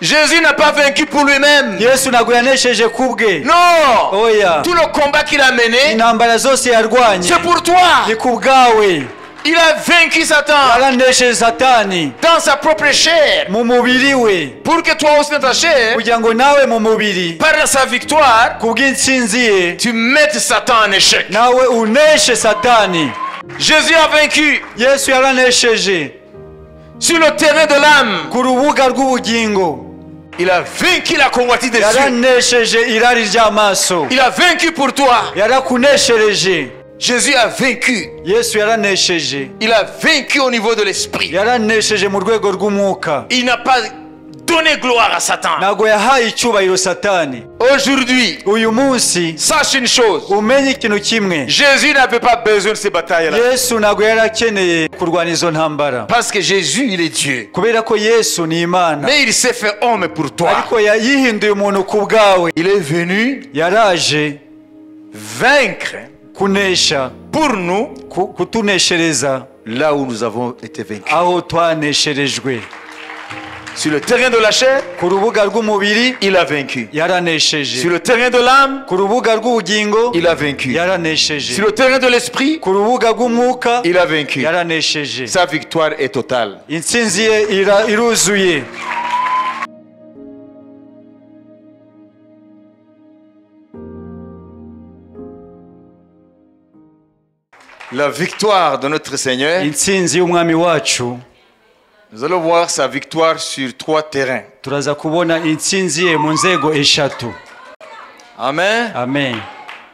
Jésus n'a pas vaincu pour lui-même. Yesu ntabwo yanesheje kubwe. Non. Oya. Tout le combat qu'il a mené, Intambara zose yarwanye. c'est pour toi. Ni kubwawe. Il a vaincu Satan Yaranesheje Satani. dans sa propre chair. Mu mubiri we. Pour que toi aussi dans ta chair, Kugira ngo nawe mu mubiri. par sa victoire, Kubw'intsinzi ye. tu mettes Satan en échec. Nawe uneshe Satani. Jésus a vaincu Yesu yaranesheje. sur le terrain de l'âme. Ku rubuga rw'ubugingo. Il a vaincu la convoitise des cieux. Yaranesheje irari ry'amaso. Il a vaincu pour toi. Yarakuneshereje. Jésus a vaincu. Yesu yaranesheje. Il a vaincu au niveau de l'esprit. Yaranesheje mu rwego rw'umwuka. Il n'a pas donné gloire à Satan. Ntabwo yahaye icyubahiro Satani. Aujourd'hui, Uyu munsi sache une chose. umenye ikintu kimwe. Jésus n'avait pas besoin de ces batailles-là. Yesu ntabwo yari akeneye kurwana izo ntambara. Parce que Jésus, il est Dieu. Kubera ko Yesu ni Imana. Mais il s'est fait homme pour toi. Ariko yihinduye umuntu ku bwawe. Il est venu Yaraje vaincre kunesha. pour nous Kutuneshereza là où nous avons été vaincus. aho twanesherejwe. Sur le terrain de la chair, Ku rubuga rw'umubiri il a vaincu. yaranesheje. Sur le terrain de l'âme, Ku rubuga rw'ubugingo il a vaincu. yaranesheje. Sur le terrain de l'esprit, Ku rubuga rw'umwuka il a vaincu. yaranesheje. Sa victoire est totale. Intsinzi ye iruzuye. La victoire de notre Seigneur, Intsinzi y'umwami wacu. nous allons voir sa victoire sur 3 terrains. Turaza kubona intsinzi ye mu nzego eshatu. Amen. Amen.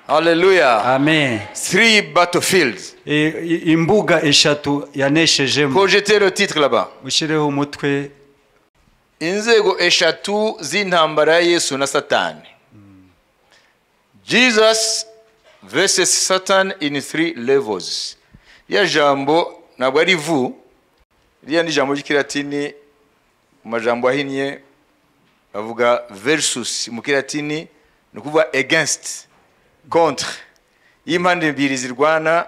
Alléluia. Amen. 3 battlefields. Imbuga eshatu yaneshejemo. Projetez le titre là-bas. Mushireho umutwe. Inzego eshatu z'intambara ya Yesu na Satani. Jesus versus Satan in 3 levels. Ya jambo ntabwo ari vu. Iriya ni jambo ry'ikilatini mu majambo ahinnye bavuga versus mu kilatini ni kuvuga against, contre. Impande ebyiri zirwana.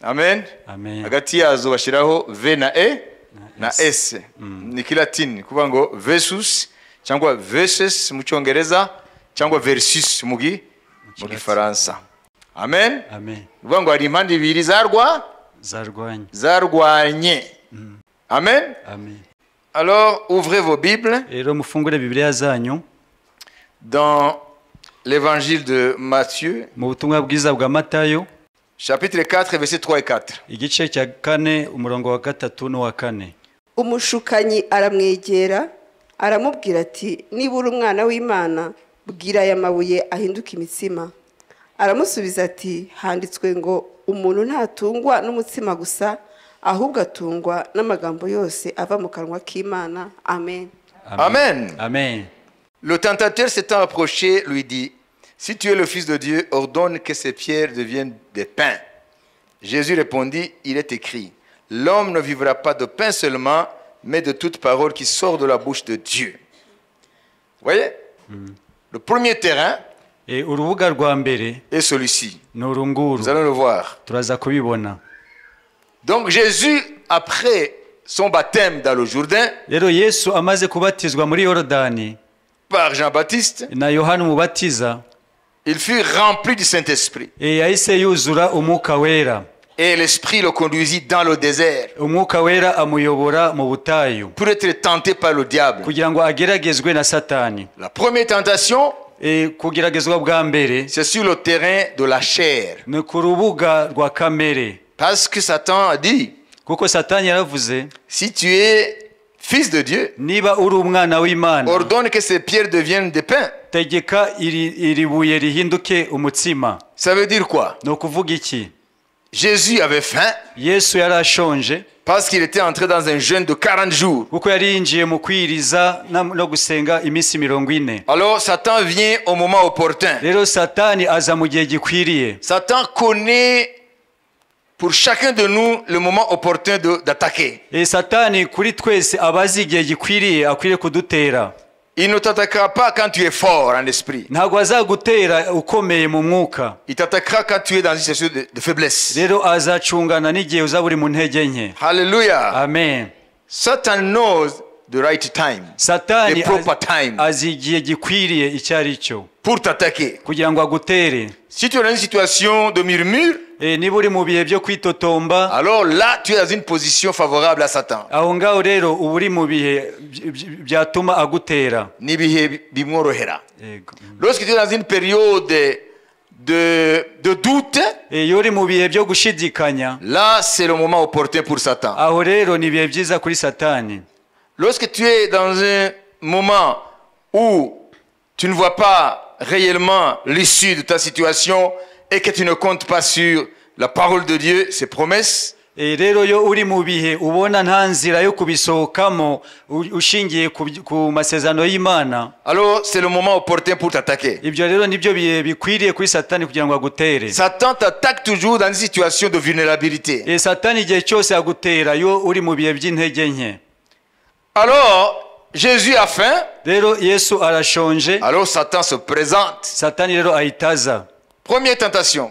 Amen. Amen. Hagati yazo bashyiraho V na E na S. Ni kilatini kuvuga ngo versus cyangwa versus mu cyongereza cyangwa versus mu gifaransa. Amen. Amen. Kuvuga ngo hari impande ebyiri zarwanye. Amen. Amen. Alors, ouvrez vos Bibles Rero mufungure Bibiliya zanyu dans l'évangile de Matthieu, mu butumwa bwiza bwa Matayo, chapitre 4, versets 3 et 4. igice cya 4 umurongo wa 3 n'uwa 4. Umushukanyi aramwegera aramubwira ati niba uri umwana w'Imana bwira aya mabuye ahinduka imitsima. Aramusubiza ati handitswe ngo umuntu ntatungwa n'umutsima gusa ahubwo atungwa n'amagambo yose ava mu kanwa k'Imana. Amen. Amen. Amen. Le tentateur s'étant approché lui dit, si tu es le Fils de Dieu, ordonne que ces pierres deviennent des pains. Jésus répondit, il est écrit, l'homme ne vivra pas de pain seulement, mais de toute parole qui sort de la bouche de Dieu. Vous voyez? Le premier terrain Urubuga rwa mbere est celui-ci. ni urunguru. Nous allons le voir. Turaza kubibona. Donc Jésus, après son baptême dans le Jourdain, Rero Yesu amaze kubatizwa muri Yorodani par Jean-Baptiste, na Yohana umubatiza, il fut rempli du Saint-Esprit. yahise yuzura umwuka wera. Et l'Esprit le conduisit dans le désert Umwuka wera amuyobora mu butayu pour être tenté par le diable. kugira ngo ageragezwe na Satani. La première tentation, Kugeragezwa bwa mbere c'est sur le terrain de la chair. ni ku rubuga rwa kamere. Parce que Satan a dit, Kuko Satani yaravuze, si tu es fils de Dieu, niba uri umwana w'Imana, ordonne que ces pierres deviennent des pains. tegeka iri buye rihinduke umutsima. Ça veut dire quoi? Ni ukuvuga iki? Jésus avait faim Yesu yari ashonje parce qu'il était entré dans un jeûne de 40 jours. kuko yari yinjiye mu kwiriza no gusenga iminsi 40. Alors Satan vient au moment opportun. Rero Satani aza mu gihe gikwiriye. Satan connaît pour chacun de nous le moment opportun d'attaquer. Satani kuri twese abazi igihe gikwiriye akwiriye kudutera. Il ne t'attaquera pas quand tu es fort en esprit. Ntabwo azagutera ukomeye mu mwuka. Il t'attaquera quand tu es dans une situation de faiblesse. Rero azacungana n'igihe uzaba uri mu ntege nke. Alléluia. Amen. Satan knows the right time, satani the proper time azi igihe gikwiriye icyo ari cyo pour t'attaquer. kugira ngo agutere. Si tu es dans une situation de murmure, Niba uri mu bihe byo kwitotomba, alors là, tu es dans une position favorable à Satan. aho ngaho rero uba uri mu bihe byatuma agutera. Nibihe bimworohera. Yego. Lorsque tu es dans une période de doute, Iyo uri mu bihe byo gushidikanya, là, c'est le moment opportun pour Satan. aho rero ni ibihe byiza kuri satani. Lorsque tu es dans un moment où tu ne vois pas réellement l'issue de ta situation et que tu ne comptes pas sur la parole de Dieu, ses promesses, Rero yo uri mu bihe ubona nta nzira yo kubisohokamo ushingiye ku masezerano y'Imana, alors c'est le moment opportun pour t'attaquer. ibyo rero nibyo bihe bikwiriye kuri satani kugira ngo agutere. Satan t'attaque toujours dans une situation de vulnérabilité. Satani igihe cyose agutera yo uri mu bihe by'intege nke. Alors, Jésus a faim, Rero Yesu arashonje, alors Satan se présente. satani rero ahitaza. Première tentation,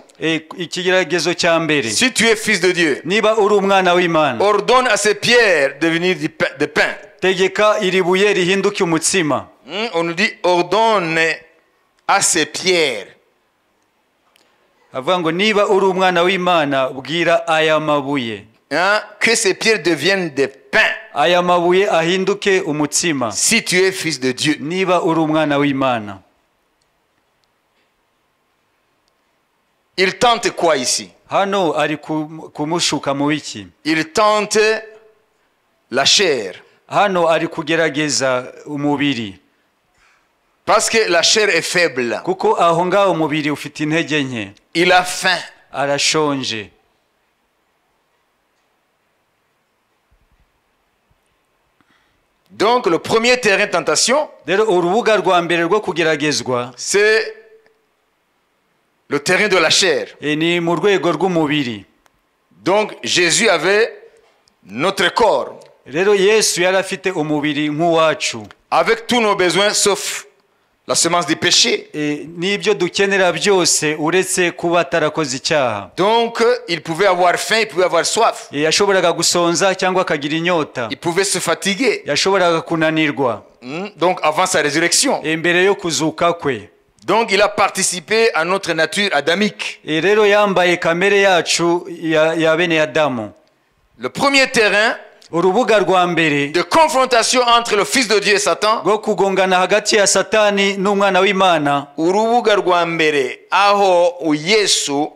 Ikigeragezo cya mbere, si tu es fils de Dieu, niba uri umwana w'Imana, ordonne à ces pierres de devenir des pains. tegeka iri buye rihinduke umutsima. On nous dit ordonne à ces pierres. Avuga ngo niba uri umwana w'Imana bwira aya mabuye, Que ces pierres deviennent des pains. aya mabuye ahinduke umutsima. Si tu es fils de Dieu. Niba uri umwana w'Imana. Il tente quoi ici? Hano ari kumushuka mu biki? Il tente la chair. Hano ari kugerageza umubiri. Parce que la chair est faible. Kuko aho ngaho umubiri ufite intege nke. Il a faim. Arashonje. Donc le premier terrain de tentation, Rero urubuga rwa mbere rwo kugeragezwa, c'est le terrain de la chair. ni mu rwego rw'umubiri. Donc Jésus avait notre corps, Rero Yesu yari afite umubiri nk'uwacu, avec tous nos besoins sauf la semence du péché. n'ibyo dukenera byose uretse kuba atarakoze icyaha. Donc il pouvait avoir faim, il pouvait avoir soif, Yashoboraga gusonza cyangwa akagira inyota, il pouvait se fatiguer. yashoboraga kunanirwa Donc avant sa résurrection. mbere yo kuzuka kwe. Donc il a participé à notre nature adamique. Rero yambaye kamere yacu ya bene Adamu. Le premier terrain Urubuga rwa mbere de confrontation entre le Fils de Dieu et Satan, rwo kugongana hagati ya satani n'umwana w'Imana, urubuga rwa mbere aho Yesu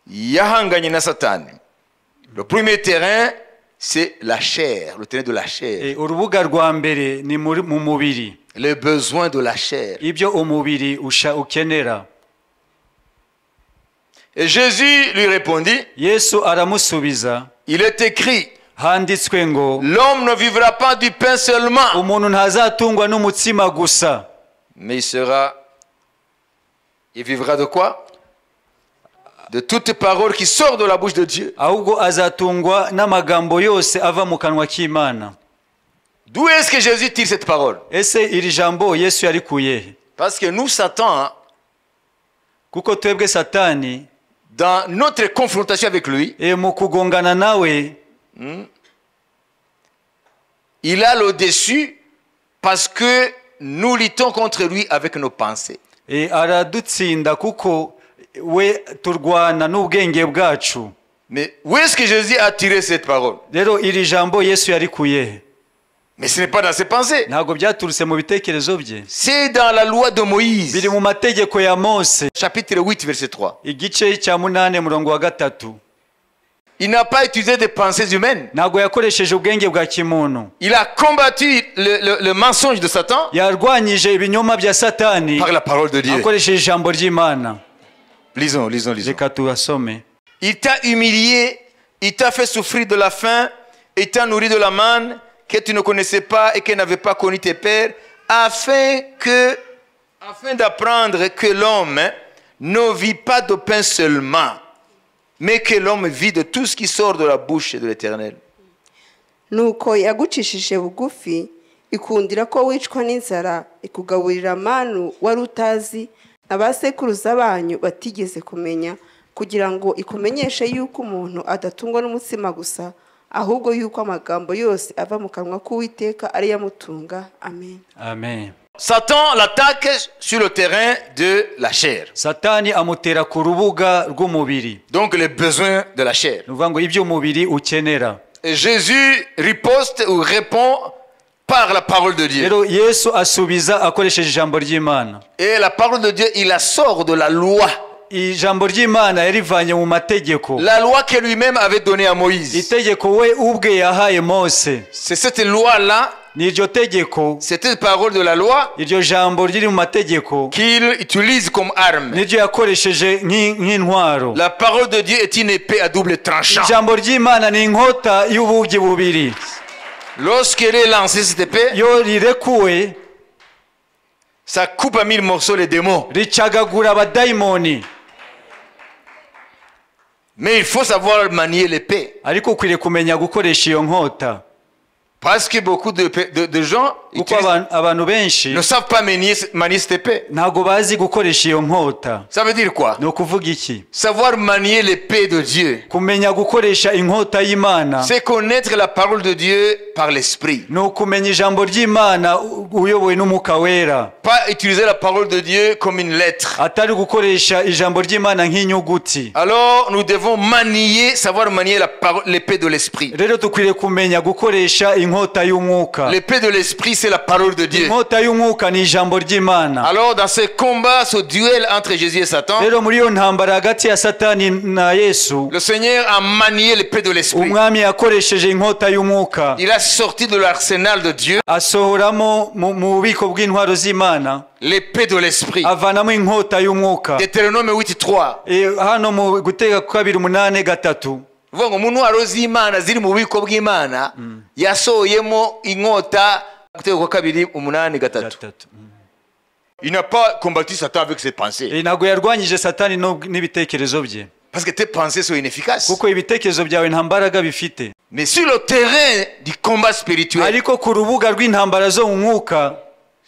yahanganye na Satani. Le premier terrain, c'est la chair, le terrain de la chair. urubuga rwa mbere ni mu mubiri, Les besoins de la chair. ibyo umubiri ukenera. Et Jésus lui répondit, Yesu aramusubiza, il est écrit, handitswe ngo l'homme ne vivra pas du pain seulement, umuntu ntazatungwa n'umutsima gusa, mais il vivra de quoi? De toute parole qui sort de la bouche de Dieu. ahubwo azatungwa n'amagambo yose ava mu kanwa k'Imana. D'où est-ce que Jésus tire cette parole? Ese iri jambo Yesu yarikuye? Parce que nous, Satan, Kuko twebwe satani, dans notre confrontation avec lui, mu kugongana nawe, il a le dessus parce que nous luttons contre lui avec nos pensées. aradutsinda kuko we turwana n'ubwenge bwacu. Mais où est-ce que Jésus a tiré cette parole? Rero iri jambo Yesu yarikuye? Mais ce n'est pas dans ses pensées. Ntabwo byaturutse mu bitekerezo bye, C'est dans la loi de Moïse. biri mu mategeko ya Mose, Chapitre 8, verset 3. igice cya 8 murongo wa 3. Il n'a pas utilisé des pensées humaines. Ntabwo yakoresheje ubwenge bwa kimuntu. Il a combattu le mensonge de Satan Yarwanyije ibinyoma bya satani par la parole de Dieu. akoresheje ijambo ry'Imana. Lisons. Reka tubasome. Il t'a humilié, il t'a fait souffrir de la faim, il t'a nourri de la manne que tu ne connaissais pas et que n'avaient pas connu tes pères, afin d'apprendre que l'homme ne vit pas de pain seulement, mais que l'homme vit de tout ce qui sort de la bouche de l'Éternel. nuko yagucishije bugufi ikundira ko wicwa n'inzara ikugaburira manu wari utazi abasekuruza banyu batigeze kumenya, kugira ngo ikumenyeshe yuko umuntu adatungwa n'umutsima gusa ahubwo yuko amagambo yose ava mu kanwa k'Uwiteka ari yamutunga. Amen. Amen. Satan l'attaque sur le terrain de la chair. Satani amutera ku rubuga rw'umubiri. Donc les besoins de la chair. Nuvuga ngo ibyo umubiri ukenera. Et Jésus riposte ou répond par la parole de Dieu. Rero Yesu asubiza akoresheje ijambo ry'Imana. Et la parole de Dieu, il la sort de la loi. Ijambo ry'Imana yarivanye mu mategeko. La loi que lui-même avait donnée à Moïse. Itegeko we ubwe yahaye Mose. C'est cette loi-là, N'iryo tegeko, cette parole de la loi iryo jambo riri mu mategeko, qu'il utilise comme arme. n'iryo yakoresheje nk'intwaro. La parole de Dieu est une épée à double tranchant. Ijambo ry'Imana ni inkota y'ubugi bubiri. Lorsqu'elle est lancée, cette épée, Yo rirekuwe, ça coupe à 1000 morceaux les démons. ricagagura abadayimoni. Mais il faut savoir manier l'épée. Ariko ukwiriye kumenya gukoresha iyo nkota. Parce que beaucoup de gens Kuko abantu benshi ne savent pas manier cette épée. ntago bazi gukoresha iyo nkota. Ça veut dire quoi? Ni ukuvuga iki? Savoir manier l'épée de Dieu, Kumenya gukoresha inkota y'Imana c'est connaître la parole de Dieu par l'esprit. ni ukumenya ijambo ry'Imana uyobowe n'Umwuka Wera. Pas utiliser la parole de Dieu comme une lettre. Atari gukoresha ijambo ry'Imana nk'inyuguti. Alors nous devons manier, savoir manier l'épée de l'esprit. Rero dukwiriye kumenya gukoresha inkota y'Umwuka. L'épée de l'esprit, c'est la parole de Dieu. Inkota y'Umwuka ni ijambo ry'Imana. Alors dans ce combat, ce duel entre Jésus et Satan, Rero muri iyo ntambara hagati ya Satani na Yesu, le Seigneur a manié l'épée de l'esprit. umwami yakoresheje inkota y'Umwuka. Il a sorti de l'arsenal de Dieu Asohoramo mu bubiko bw'intwaro z'Imana, l'épée de l'esprit. avanamo inkota y'Umwuka. Deutéronome 8:3. Hano mu Guteka 2:8-3, Vuga ngo mu ntwaro z'Imana ziri mu bubiko bw'Imana yasohoyemo inkota. Guteka 2:8-3. Il n'a pas combattu Satan avec ses pensées. ntabwo yarwanyije Satani n'ibitekerezo bye, Parce que tes pensées sont inefficaces. kuko ibitekerezo byawe nta mbaraga bifite. Mais sur le terrain du combat spirituel, Ariko ku rubuga rw'intambara zo mu mwuka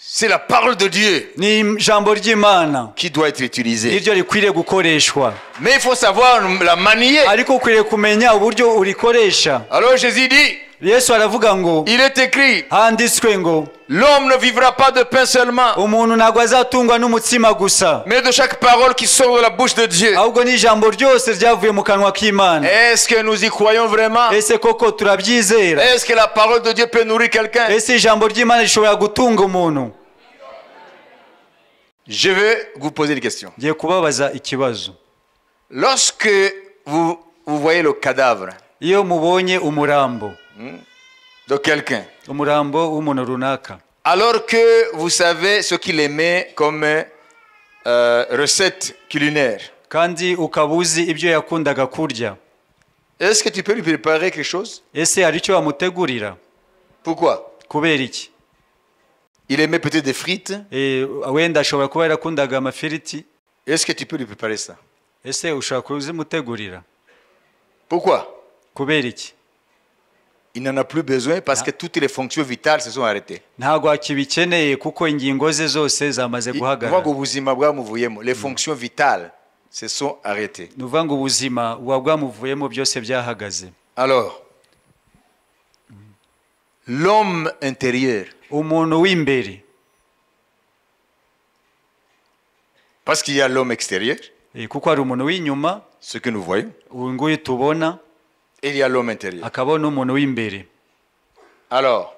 c'est la parole de Dieu ni ijambo ry'Imana qui doit être utilisée. niryo rikwiriye gukoreshwa. Mais il faut savoir la manier. Ariko ukwiriye kumenya uburyo urikoresha. Alors Jésus dit, Yesu aravuga ngo, il est écrit, handitswe ngo l'homme ne vivra pas de pain seulement, umuntu ntabwo azatungwa n'umutsima gusa, mais de chaque parole qui sort de la bouche de Dieu. ahubwo n'ijambo ryose ryavuye mu kanwa k'Imana. Est-ce que nous y croyons vraiment? Ese koko turabyizera? Est-ce que la parole de Dieu peut nourrir quelqu'un? Ese ijambo ry'Imana rishobora gutunga umuntu? Je vais vous poser une question. Ngiye kubabaza ikibazo. Lorsque vous voyez le cadavre Iyo mubonye umurambo, de quelqu'un, umurambo w'umuntu runaka, alors que vous savez ce qu'il aimait comme recette culinaire, kandi ukaba uzi ibyo yakundaga kurya, est-ce que tu peux lui préparer quelque chose? ese hari icyo wamutegurira? Pourquoi? Kubera iki? Il aimait peut-être des frites. Wenda ashobora kuba yarakundaga amafiriti. Est-ce que tu peux lui préparer ça? Ese ushobora kuzimutegurira? Pourquoi? Kubera iki? Il n'en a plus besoin parce que toutes les fonctions vitales se sont arrêtées. Ntabwo akibikeneye kuko ingingo ze zose zamaze guhagarara. Les fonctions vitales se sont arrêtées. Ni ukuvuga ngo ubuzima buba bwamuvuyemo byose byahagaze. Alors, l'homme intérieur, umuntu w'imbere, parce qu'il y a l'homme extérieur, kuko hari umuntu w'inyuma, ce que nous voyons, uyu nguyu tubona, et il y a l'homme intérieur. hakaba n'umuntu w'imbere. Alors,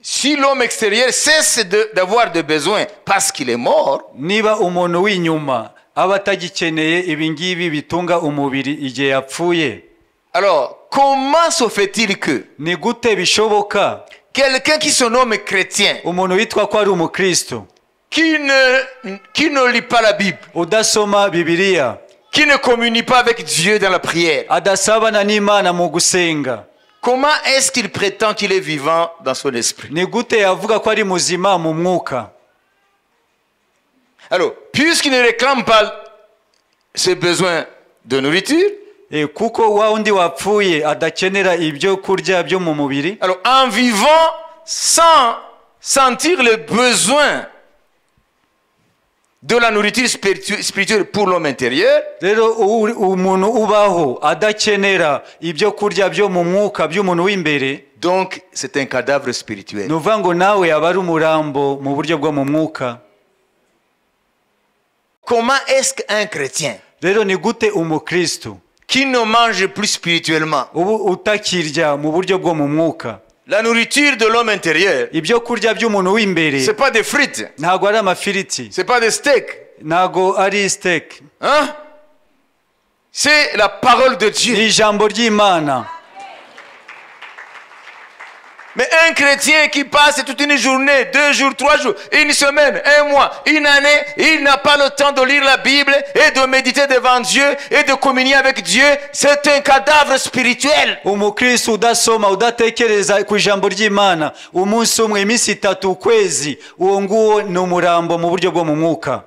si l'homme extérieur cesse d'avoir des besoins parce qu'il est mort, Niba umuntu w'inyuma aba atagikeneye ibi ngibi bitunga umubiri igihe yapfuye, alors comment se fait-il que ni gute bishoboka quelqu'un qui se nomme chrétien, umuntu witwa ko ari umukristo, qui ne lit pas la Bible, udasoma Bibiliya, qui ne communie pas avec Dieu dans la prière, adasabana n'Imana mu gusenga, comment est-ce qu'il prétend qu'il est vivant dans son esprit? ni gute yavuga ko ari muzima mu mwuka? Alors, puisqu'il ne réclame pas ses besoins de nourriture, kuko wa undi wapfuye adakenera ibyo kurya byo mu mubiri, alors en vivant sans sentir le besoin de la nourriture spirituelle pour l'homme intérieur, rero umuntu ubaho adakenera ibyo kurya byo mu mwuka by'umuntu w'imbere, donc c'est un cadavre spirituel. ni ukuvuga ngo nawe aba ari umurambo mu buryo bwo mu mwuka. Comment est-ce qu'un chrétien rero ni gute umukristo qui ne mange plus spirituellement, ubu utakirya mu buryo bwo mu mwuka, la nourriture de l'homme intérieur, ibyo kurya by'umuntu w'imbere c'est pas des frites, ntago ari amafiriti, c'est pas des steaks, ntago ari steak, hein? C'est la parole de ni Dieu. ijambo ry'Imana. Mais un chrétien qui passe toute une journée, 2 jours, 3 jours, une semaine, 1 mois, une année, il n'a pas le temps de lire la Bible et de méditer devant Dieu et de communier avec Dieu, c'est un cadavre spirituel. umukristo udasoma udatekereza ku ijambo ry'Imana umunsi umwe, iminsi 3, ukwezi, uwo nguwo ni umurambo mu buryo bwo mu mwuka.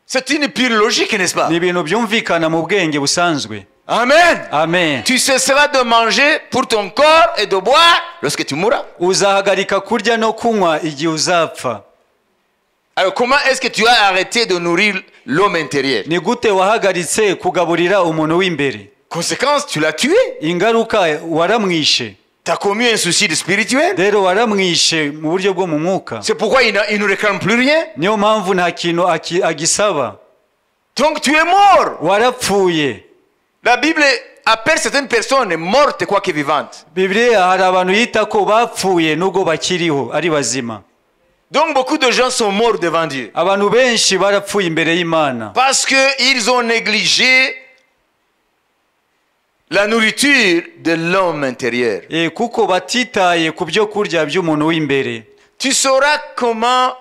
C'est une pure logique, n'est-ce pas? ni ibintu byumvikana mu bwenge busanzwe. Amen. Amen. Tu cesseras de manger pour ton corps et de boire lorsque tu mourras. uzahagarika kurya no kunywa igihe uzapfa. Alors comment est-ce que tu as arrêté de nourrir l'homme intérieur? ni gute wahagaritse kugaburira umuntu w'imbere? Conséquence, tu l'as tué. ingaruka waramwishe. Tu as commis un suicide spirituel. rero waramwishe mu buryo bwo mu mwuka. C'est pourquoi il ne réclame plus rien. niyo mpamvu nta kintu agisaba. Donc tu es mort. warapfuye. La Bible appelle certaines personnes mortes quoique vivantes. Bibiliya hari abantu yita ko bapfuye nubwo bakiriho ari bazima. Donc beaucoup de gens sont morts devant Dieu. abantu benshi barapfuye imbere y'Imana Parce qu'ils ont négligé la nourriture de l'homme intérieur. kuko batitaye ku byo kurya by'umuntu w'imbere. Tu sauras comment,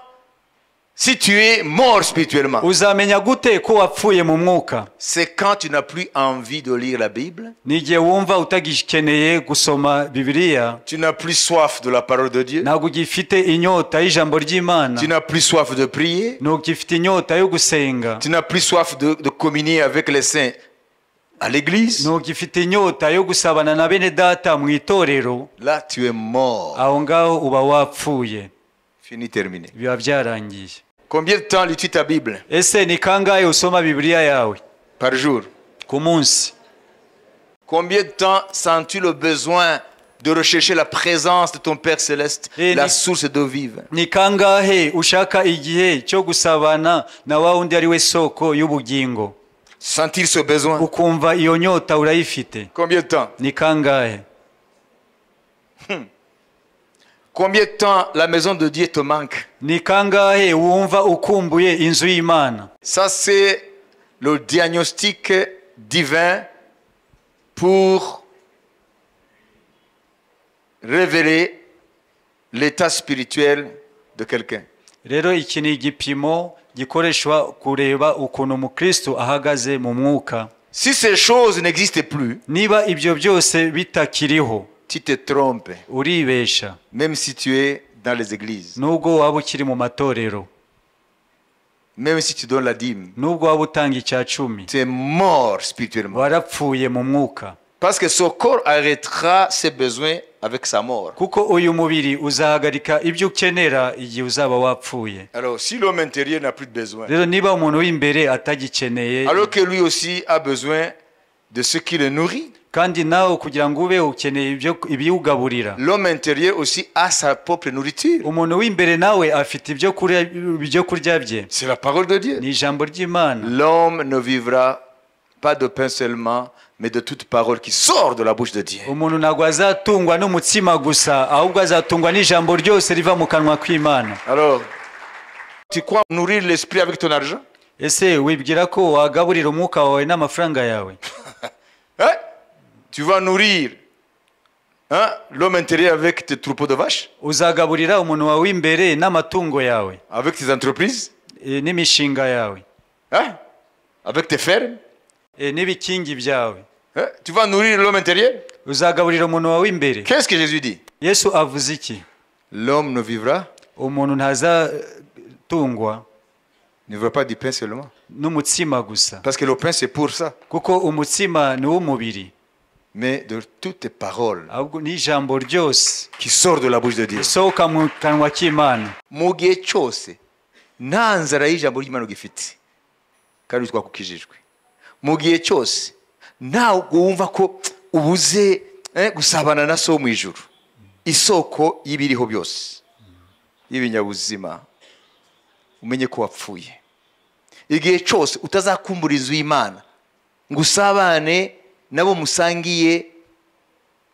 si tu es mort spirituellement, uzamenya gute ko wapfuye mu mwuka? c'est quand tu n'as plus envie de lire la Bible, ni igihe wumva utagikeneye gusoma Bibiliya, tu n'as plus soif de la parole de Dieu, ntabwo ugifite inyota y'ijambo ry'Imana, tu n'as plus soif de prier, ntabwo ugifite inyota yo gusenga, tu n'as plus soif de communier avec les saints à l'église. ntabwo ugifite inyota yo gusabana na bene data mu itorero. Là, tu es mort. aho ngaho uba wapfuye, Fini, terminé. biba byarangiye. Combien de temps lis-tu ta Bible ese ni kangahe usoma Bibiliya yawe par jour? ku munsi? Combien de temps sens-tu le besoin de rechercher la présence de ton Père Céleste, la source d'eau vive? ni kangahe ushaka igihe cyo gusabana na wa wundi ari we soko y'ubugingo, Sentir ce besoin? ukumva iyo nyota urayifite? Combien de temps? ni kangahe? Combien de temps la maison de Dieu te manque? ni kangahe wumva ukumbuye inzu y'Imana? Ça, c'est le diagnostic divin pour révéler l'état spirituel de quelqu'un. rero iki ni igipimo gikoreshwa kureba ukuntu umukristo ahagaze mu mwuka. Si ces choses n'existent plus, niba ibyo byose bitakiriho, tu te trompes, uribesha, même si tu es dans les églises, nubwo waba ukiri mu matorero, même si tu donnes la dîme, nubwo waba utanga icya cumi, tu es mort spirituellement. warapfuye mu mwuka. Parce que ce corps arrêtera ses besoins avec sa mort. kuko uyu mubiri uzahagarika ibyo ukenera igihe uzaba wapfuye. Alors, si l'homme intérieur n'a plus de besoin, rero niba umuntu w'imbere atagikeneye, alors que lui aussi a besoin de ce qui le nourrit, kandi nawe kugira ngo ube ukeneye ibiwugaburira, l'homme intérieur aussi a sa propre nourriture. umuntu w'imbere nawe afite ibyo kurya bye. C'est la parole de Dieu. ni ijambo ry'Imana. L'homme ne vivra pas de pain seulement, mais de toute parole qui sort de la bouche de Dieu. umuntu ntabwo azatungwa n'umutsima gusa, ahubwo azatungwa n'ijambo ryose riva mu kanwa kw'Imana. Alors, tu crois nourrir l'esprit avec ton argent? ese wibwira ko wagaburira umwuka wawe n'amafaranga yawe? Hein? Tu vas nourrir l'homme intérieur avec tes troupeaux de vaches? uzagaburira umuntu wawe w'imbere n'amatungo yawe, Avec tes entreprises? n'imishinga yawe, Hein? Avec tes fermes? n'ibikingi byawe. Hein? Tu vas nourrir l'homme intérieur? uzagaburira umuntu wawe w'imbere. Qu'est-ce que Jésus dit? Yesu avuze iki? L'homme ne vivra umuntu ntazatungwa pas du pain seulement. n'umutsima gusa, Parce que le pain, c'est pour ça. kuko umutsima ni w'umubiri, Mais de toutes tes paroles ahubwo n'ijambo ryose qui sortent de la bouche de Dieu. risohoka mu kanwa k'Imana. Mu gihe cyose nta nzara y'ijambo ry'Imana ugifite, kandi witwa kukijijwe mu gihe cyose ntabwo wumva ko ubuze gusabana na so mu ijuru, isoko y'ibiriho byose y'ibinyabuzima, umenye ko wapfuye. Igihe cyose utazakumbura inzu y'Imana ngo usabane nabo musangiye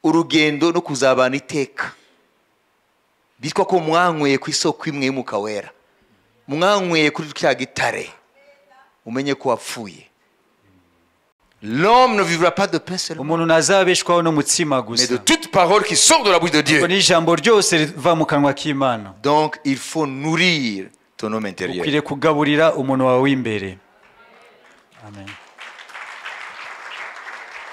urugendo no kuzabana iteka, bitwa ko mwanyweye ku isoko imwe y'Umwuka Wera, mwanyweye kuri cya gitare, umenye ko wapfuye. L'homme ne vivra pas de pain seulement, umuntu ntazabeshwaho n'umutsima mais de gusa, toute parole qui sort de la bouche de Dieu. ngo n'ijambo ryose riva mu kanwa k'Imana. Donc il faut nourrir ton homme intérieur. ukwiriye kugaburira umuntu wawe w'imbere. Amen.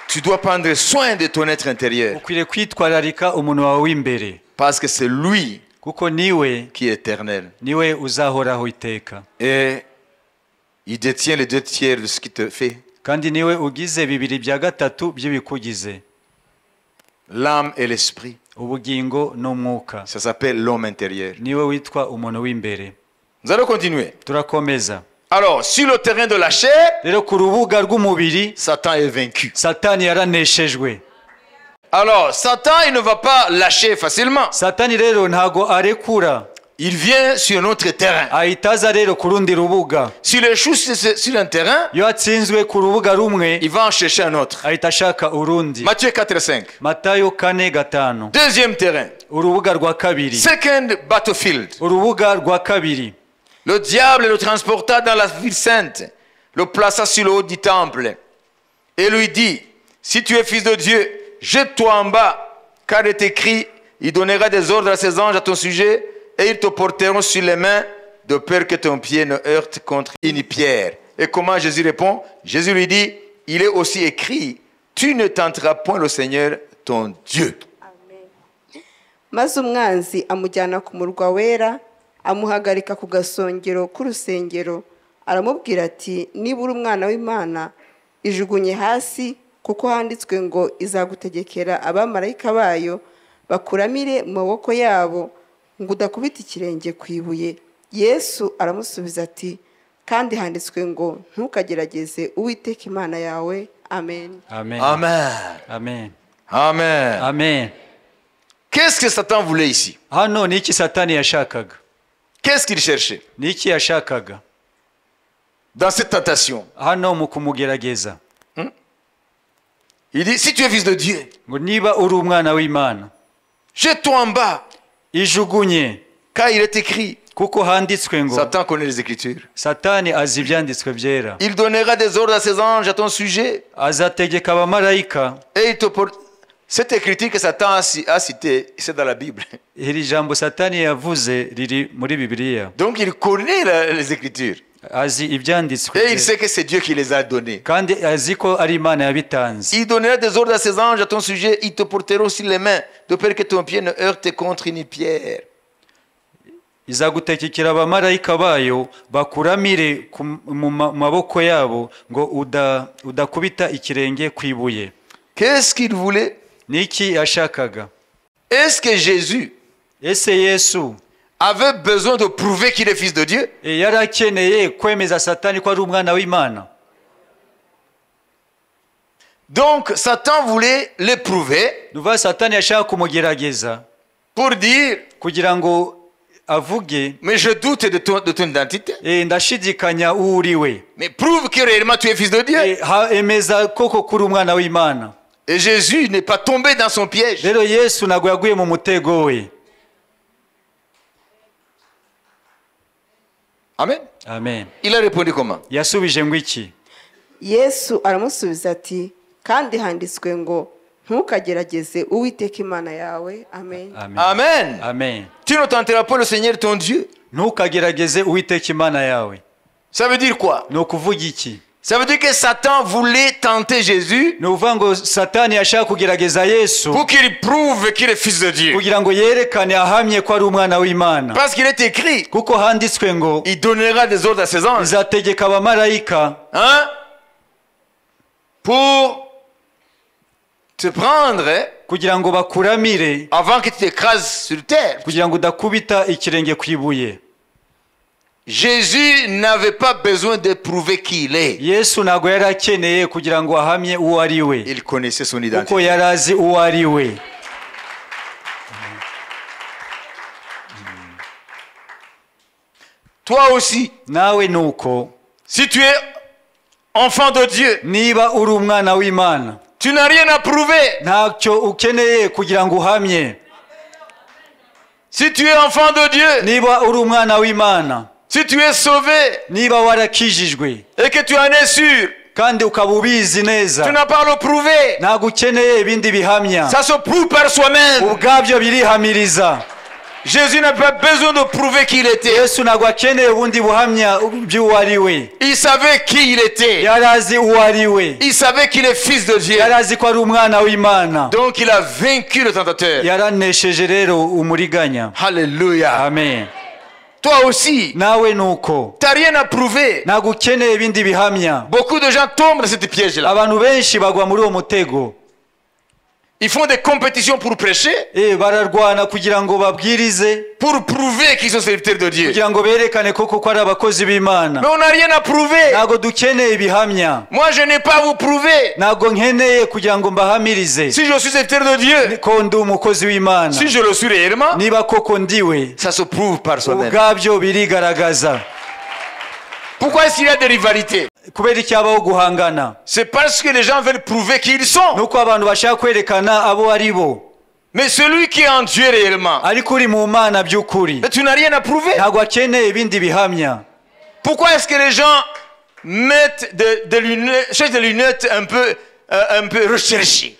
Tu dois prendre soin de ton être intérieur ukwiriye kwitwararika umuntu wawe w'imbere, parce que c'est lui kuko niwe qui est éternel niwe uzahoraho iteka, et il détient les 2/3 de ce qui te fait. kandi niwe ugize 2/3 by'ibikugize, L'âme et l'esprit, ubugingo n'umwuka. ça s'appelle l'homme intérieur. Niwe witwa umuntu w'imbere. Nous allons continuer. Turakomeza. Alors, sur le terrain de la chair, Rero ku rubuga rw'umubiri Satan est vaincu. Satani yaraneshejwe. Alors, Satan, il ne va pas lâcher facilement. Satani rero ntago arekura, Il vient sur notre terrain. ahita aza rero ku rundi rubuga. S'il échoue sur un terrain, Iyo atsinzwe ku rubuga rumwe il va en chercher un autre. ahita ashaka urundi. Matthieu 4:5. Matayo 4:5. Deuxième terrain. Urubuga rwa kabiri. Second battlefield. Urubuga rwa kabiri. Le diable le transporta dans la ville sainte, le plaça sur le haut du temple et lui dit, si tu es fils de Dieu, jette-toi en bas, car il est écrit, il donnera des ordres à ses anges à ton sujet et ils te porteront sur les mains de peur que ton pied ne heurte contre une pierre. Et comment Jésus répond? Jésus lui dit, il est aussi écrit, tu ne tenteras point le Seigneur ton Dieu. maze umwanzi amujyana ku murwa wera, amuhagarika ku gasongero k'urusengero, aramubwira ati, niba uri umwana w'Imana, ijugunye hasi, kuko handitswe ngo izagutegekera abamarayika bayo bakuramire mu maboko yabo, ngo udakubita ikirenge ku ibuye. Yesu aramusubiza ati, kandi handitswe ngo ntukagerageze Uwiteka Imana yawe. Amen. Amen. Amen. Amen. Amen. Amen. Qu'est-ce que Satan voulait ici? Hano ni iki Satani yashakaga? Qu'est-ce qu'il cherchait Ni iki yashakaga dans cette tentation? hano mu kumugerageza? Il dit, si tu es fils de Dieu, Ngo niba uri umwana w'Imana, jette-toi en bas, ijugunye, car il est écrit. kuko handitswe ngo. Satan connaît les Écritures. Satani azi ibyanditswe byera. Il donnera des ordres à ses anges à ton sujet. Azategeka abamarayika. Et il te porte. Cette écriture que Satan a citée, c'est dans la Bible. Iri jambo Satani yavuze riri muri Bibiliya. Donc il connaît les Écritures. Azi ibyanditswe. Et il sait que c'est Dieu qui les a données. Kandi azi ko ari Imana yabitanze. Il donnera des ordres à ses anges à ton sujet. Ils te porteront sur les mains, de peur que ton pied ne heurte contre une pierre. Izagutegekera abamarayika bayo bakuramire mu maboko yabo, ngo udakubita ikirenge ku ibuye. Qu'est-ce qu'il voulait? Niki yashakaga? Est-ce que Jésus Ese Yesu avait besoin de prouver qu'il est fils de Dieu? yari akeneye kwemeza Satani ko ari umwana w'Imana? Donc Satan voulait l'éprouver Nuva Satani yashaka kumugerageza pour dire, kugira ngo avuge, mais je doute de ton identité. ndashidikanya uwo uriwe. Mais prouve que réellement tu es fils de Dieu. Emeza koko kuri umwana w'Imana. Et Jésus n'est pas tombé dans son piège. Rero Yesu ntabwo yaguye mu mutego we. Amen. Amen. Il a répondu comment? Yasubije ngo iki? Yesu aramusubiza ati, kandi handitswe ngo ntukagerageze Uwiteka Imana yawe. Amen. Amen. Amen. Amen. Tu ne tenteras pas le Seigneur ton Dieu. Ntukagerageze Uwiteka Imana yawe. Ça veut dire quoi? Ni ukuvuga iki? Ça veut dire que Satan voulait tenter Jésus Ni ukuvuga ngo Satani yashaka kugerageza Yesu pour qu'il prouve qu'il est fils de Dieu. kugira ngo yerekane ahamye ko ari umwana w'Imana. Parce qu'il est écrit, Kuko handitswe ngo il donnera des ordres à ses anges. izategeka abamarayika Hein? Pour te prendre kugira ngo bakuramire, avant que tu t'écrases sur terre. kugira ngo udakubita ikirenge ku ibuye. Jésus n'avait pas besoin de prouver qui il est. yesu ntabwo yari akeneye kugira ngo ahamye uwo ari we Il connaissait son kuko identité. yari azi uwo ari we. Toi aussi, nawe nuko si tu es enfant de Dieu, niba uri umwana w'imana tu n'as rien à prouver. ntacyo ukeneye kugira ngo uhamye. Si tu es enfant de Dieu, niba uri umwana w'imana, si tu es sauvé niba warakijijwe et que tu en es sûr, kandi ukaba ubizi tu neza, n'as pas à le prouver. ntabwo ukeneye ibindi bihamya, Ça se prouve par soi-même. ubwabyo birihamiriza. Jésus n'a pas besoin de prouver qui il était. yesu ntabwo akeneye ubundi buhamya by'uwo ari we. Il savait qui il était. yari azi uwo ari we, Il savait qu'il est fils de Dieu. yari azi ko ari umwana w'imana. Donc il a vaincu le tentateur. yaranesheje rero umuriganya. Alléluia. amen. Toi aussi, nawe nuko tu n'as rien à prouver. ntabwo ukeneye ibindi bihamya. Beaucoup de gens tombent dans cette piège-là. abantu benshi bagwa muri uwo mutego. Ils font des compétitions pour prêcher, bararwana kugira ngo babwirize, pour prouver qu'ils sont serviteurs de Dieu. kugira ngo berekane koko ko ari abakozi b'imana. Mais on n'a rien à prouver. ntabwo dukeneye ibihamya. Moi, je n'ai pas à vous prouver. ntabwo nkeneye kugira ngo mbahamirize Si je suis serviteur de Dieu, ko ndi umukozi w'imana. si je le suis réellement, niba koko ndiwe, ça se prouve par soi-même. ubwabyo birigaragaza. Pourquoi est-ce qu'il y a des rivalités? kubera iki habaho guhangana? C'est parce que les gens veulent prouver qui ils sont. nuko abantu bashaka kwerekana abo ari bo. Mais celui qui est en Dieu réellement, ariko uri mu mana by'ukuri, tu n'as rien à prouver. ntabwo akeneye ibindi bihamya. Pourquoi est-ce que les gens mettent des lunettes, cherchent des lunettes un peu recherchées?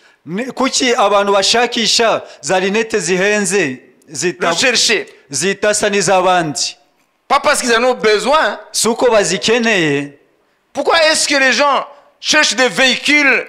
kuki abantu bashakisha za rinete zihenze Recherchées. zitasa n'iz'abandi? Pas parce qu'ils en ont besoin. si uko bazikeneye. Pourquoi est-ce que les gens cherchent des véhicules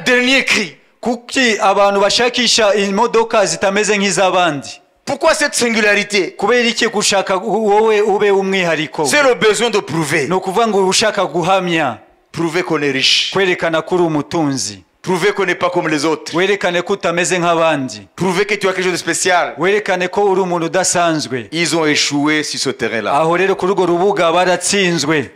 dernier cri? kuki abantu bashakisha imodoka zitameze nk'iz'abandi? Pourquoi cette singularité? kubera iki gushaka wowe ube umwihariko? C'est le besoin de prouver. ni ukuvuga ngo ushaka guhamya, Prouver qu'on est riche. kwerekana ko uri umutunzi, Prouver qu'on n'est pas comme les autres. werekane ko utameze nk'abandi, Prouver que tu as quelque chose de spécial. werekane ko uri umuntu udasanzwe. Ils ont échoué sur ce terrain-là. aho rero kuri urwo rubuga baratsinzwe,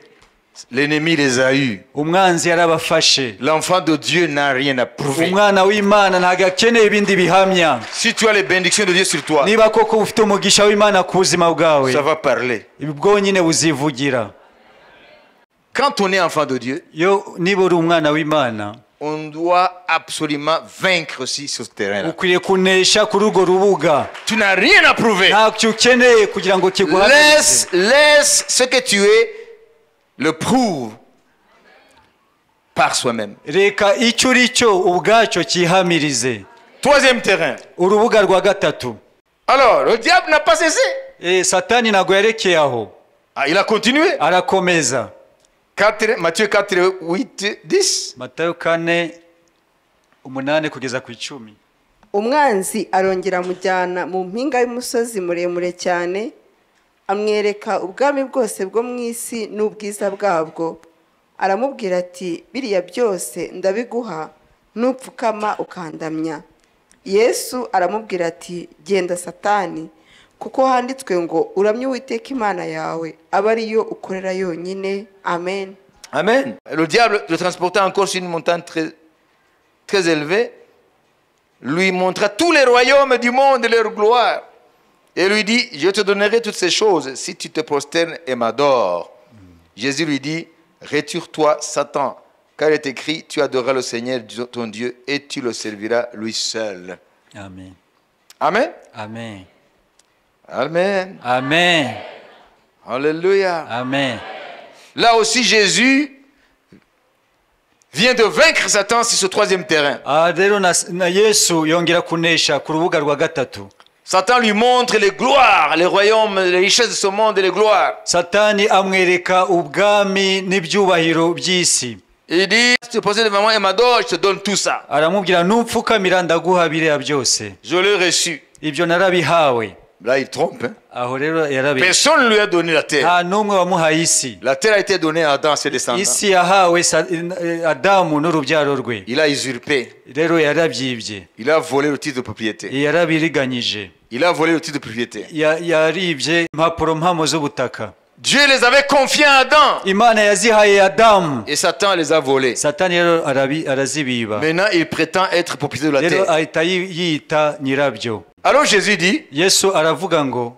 L'ennemi les a eus. umwanzi yarabafashe. L'enfant de Dieu n'a rien à prouver. umwana w'imana ntabwo akeneye ibindi bihamya. Si tu as les bénédictions de Dieu sur toi, niba koko ufite umugisha w'imana ku buzima bwawe, ça va parler. ibi bwonyine buzivugira. Quand on est enfant de Dieu, niba uri umwana w'imana, on doit absolument vaincre aussi sur ce terrain-là. ukwiriye kunesha kuri urwo rubuga. Tu n'as rien à prouver. ntacyo ukeneye kugira ngo kiguhamirize. Laisse ce que tu es, le prouve par soi-même. reka icyo uri cyo ubwacyo cyihamirize. Troisième terrain. urubuga rwa gatatu. Alors, le diable n'a pas cessé. satani ntabwo yarekeye aho, Il a continué. arakomeza. Matthieu 4, 8, 10. matayo 4:8 kugeza ku 10. umwanzi arongera amujyana mu mpinga y'umusozi muremure cyane, amwereka ubwami bwose bwo mu isi n'ubwiza bwabwo. aramubwira ati, biriya byose ndabiguha nupfukama ukandamya. yesu aramubwira ati, genda Satani, kuko handitswe ngo uramye Uwiteka Imana yawe, aba ariyo ukorera yonyine. Amen. Amen. Le diable le transporta encore sur une montagne très élevée, lui montra tous les royaumes du monde et leur gloire, et lui dit, je te donnerai toutes ces choses si tu te prosternes et m'adores. Jésus lui dit, retire-toi Satan, car il est écrit, tu adoreras le Seigneur ton Dieu et tu le serviras lui seul. Amen. Amen. Amen. Amen. Amen. Alléluia. Amen. Là aussi, Jésus vient de vaincre Satan sur ce troisième terrain. rero na yesu yongera kunesha ku rubuga rwa gatatu. Satan lui montre les gloires, les royaumes, les richesses de ce monde et les gloires. satani amwereka ubwami n'ibyubahiro by'isi. Il dit, si tu te poses devant moi et m'adore, je te donne tout ça. aramubwira nupfukamira ndaguha biriya byose. Je l'ai reçu. ibyo narabihawe. Là, il trompe. Hein? aho rero yarabeshye. Personne ne lui a donné la terre. nta n'umwe wamuhaye isi. La terre a été donnée à Adam et ses descendants. isi yahawe adamu n'urubyaro rwe. Il a usurpé. rero yarabyibye. Il a volé le titre de propriété. yarabiriganyije. Il a volé le titre de propriété. yaribye impapuro mpamo z'ubutaka. Dieu les avait confiés à Adam. imana yazihaye adamu Et Satan les a volés. satani rero arazibiba Maintenant, il prétend être propriétaire de la rero terre. ahita yita nyirabyo. Alors Jésus dit, yesu aravuga ngo